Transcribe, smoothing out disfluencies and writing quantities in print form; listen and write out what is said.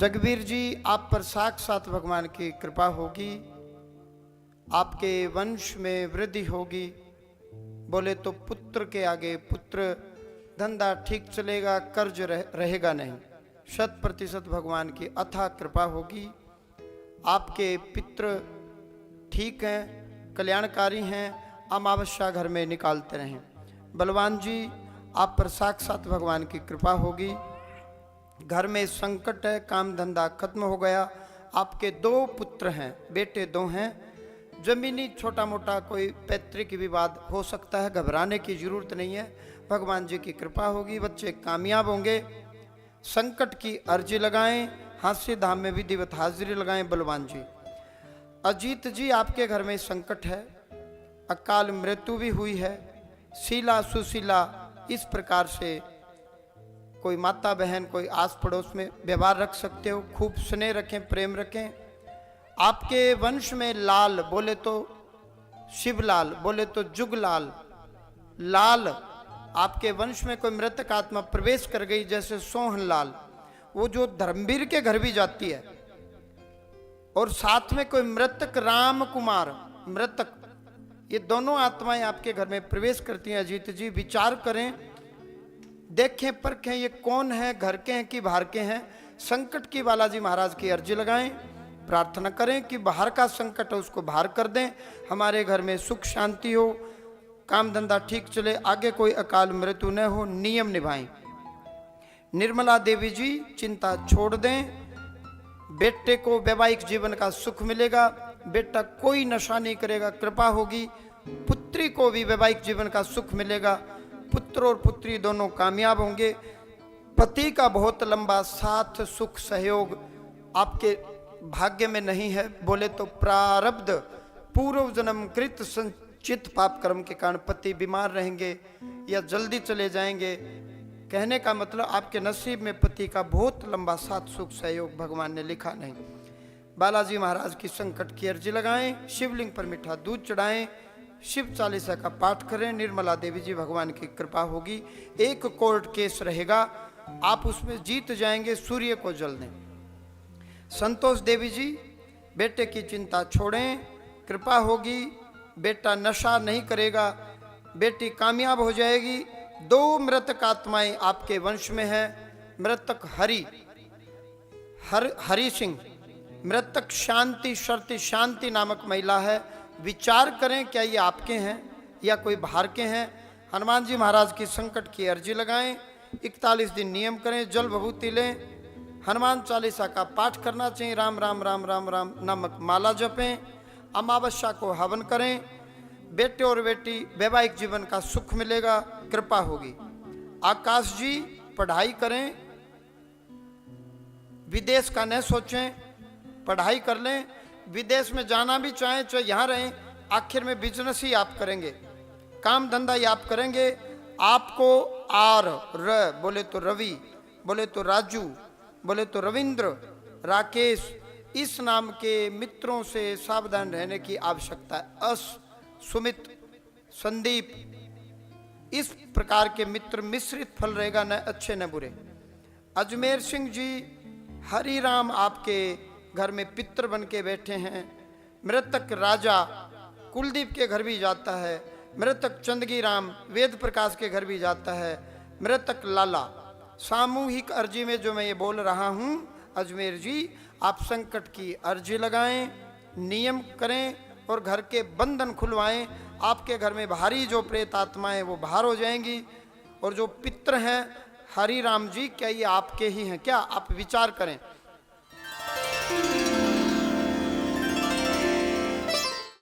जगबीर जी, आप पर साक्षात भगवान की कृपा होगी, आपके वंश में वृद्धि होगी। बोले तो पुत्र के आगे पुत्र, धंधा ठीक चलेगा, कर्ज रहेगा नहीं। 100% भगवान की अथाह कृपा होगी। आपके पितृ ठीक हैं, कल्याणकारी हैं, अमावस्या घर में निकालते रहें। बलवान जी, आप पर साक्षात भगवान की कृपा होगी। घर में संकट है, काम धंधा खत्म हो गया। आपके 2 पुत्र हैं, बेटे 2 हैं। जमीनी छोटा मोटा कोई पैतृक विवाद हो सकता है, घबराने की जरूरत नहीं है, भगवान जी की कृपा होगी। बच्चे कामयाब होंगे। संकट की अर्जी लगाएं, हास्य धाम में विधिवत हाजिरी लगाएं। बलवान जी, अजीत जी, आपके घर में संकट है, अकाल मृत्यु भी हुई है। शीला सुशीला इस प्रकार से कोई माता बहन, कोई आस पड़ोस में व्यवहार रख सकते हो। खूब स्नेह रखें, प्रेम रखें। आपके वंश में लाल, बोले तो शिवलाल, बोले तो जुगलाल, लाल आपके वंश में कोई मृतक आत्मा प्रवेश कर गई, जैसे सोहनलाल, वो जो धर्मवीर के घर भी जाती है। और साथ में कोई मृतक राम कुमार, मृतक, ये दोनों आत्माएं आपके घर में प्रवेश करती हैं। अजीत जी, विचार करें, देखें, परखें, ये कौन है, घर के हैं कि बाहर के हैं। संकट की बालाजी महाराज की अर्जी लगाएं, प्रार्थना करें कि बाहर का संकट है उसको बाहर कर दें, हमारे घर में सुख शांति हो, काम धंधा ठीक चले, आगे कोई अकाल मृत्यु न हो। नियम निभाएं। निर्मला देवी जी, चिंता छोड़ दें। बेटे को वैवाहिक जीवन का सुख मिलेगा, बेटा कोई नशा नहीं करेगा, कृपा होगी। पुत्री को भी वैवाहिक जीवन का सुख मिलेगा, पुत्र और पुत्री दोनों कामयाब होंगे। पति का बहुत लंबा साथ सुख सहयोग आपके भाग्य में नहीं है। बोले तो प्रारब्ध, पूर्व जन्म कृत संचित पाप कर्म के कारण पति बीमार रहेंगे या जल्दी चले जाएंगे। कहने का मतलब आपके नसीब में पति का बहुत लंबा साथ सुख सहयोग भगवान ने लिखा नहीं। बालाजी महाराज की संकट की अर्जी लगाएं, शिवलिंग पर मीठा दूध चढ़ाएं, शिव चालीसा का पाठ करें। निर्मला देवी जी, भगवान की कृपा होगी। एक कोर्ट केस रहेगा, आप उसमें जीत जाएंगे, सूर्य को जल दें। संतोष देवी जी, बेटे की चिंता छोड़ें, कृपा होगी। बेटा नशा नहीं करेगा, बेटी कामयाब हो जाएगी। 2 मृतक आत्माएं आपके वंश में है। मृतक हरि सिंह, मृतक शांति शर्ती शांति नामक महिला है। विचार करें, क्या ये आपके हैं या कोई बाहर के हैं। हनुमान जी महाराज की संकट की अर्जी लगाएं। 41 दिन नियम करें, जल विभूति लें, हनुमान चालीसा का पाठ करना चाहिए, राम राम राम राम राम नामक माला जपें। अमावस्या को हवन करें। बेटे और बेटी वैवाहिक जीवन का सुख मिलेगा, कृपा होगी। आकाश जी, पढ़ाई करें, विदेश का न सोचें, पढ़ाई कर लें। विदेश में जाना भी चाहें, चाहे यहाँ रहें, आखिर में बिजनेस ही आप करेंगे, काम धंधा ही आप करेंगे। आपको आर र, बोले तो रवि, बोले तो राजू, बोले तो रविंद्र, राकेश, इस नाम के मित्रों से सावधान रहने की आवश्यकता है। अस, सुमित, संदीप, इस प्रकार के मित्र मिश्रित फल रहेगा, न अच्छे न बुरे। अजमेर सिंह जी, हरि राम आपके घर में पितृ बन के बैठे हैं। मृतक राजा कुलदीप के घर भी जाता है। मृतक चंदगी राम वेद प्रकाश के घर भी जाता है। मृतक लाला, सामूहिक अर्जी में जो मैं ये बोल रहा हूँ, अजमेर जी, आप संकट की अर्जी लगाएं, नियम करें और घर के बंधन खुलवाएं। आपके घर में भारी जो प्रेत आत्माएं वो बाहर हो जाएंगी। और जो पितृ हैं हरि राम जी, क्या ये आपके ही हैं क्या? आप विचार करें।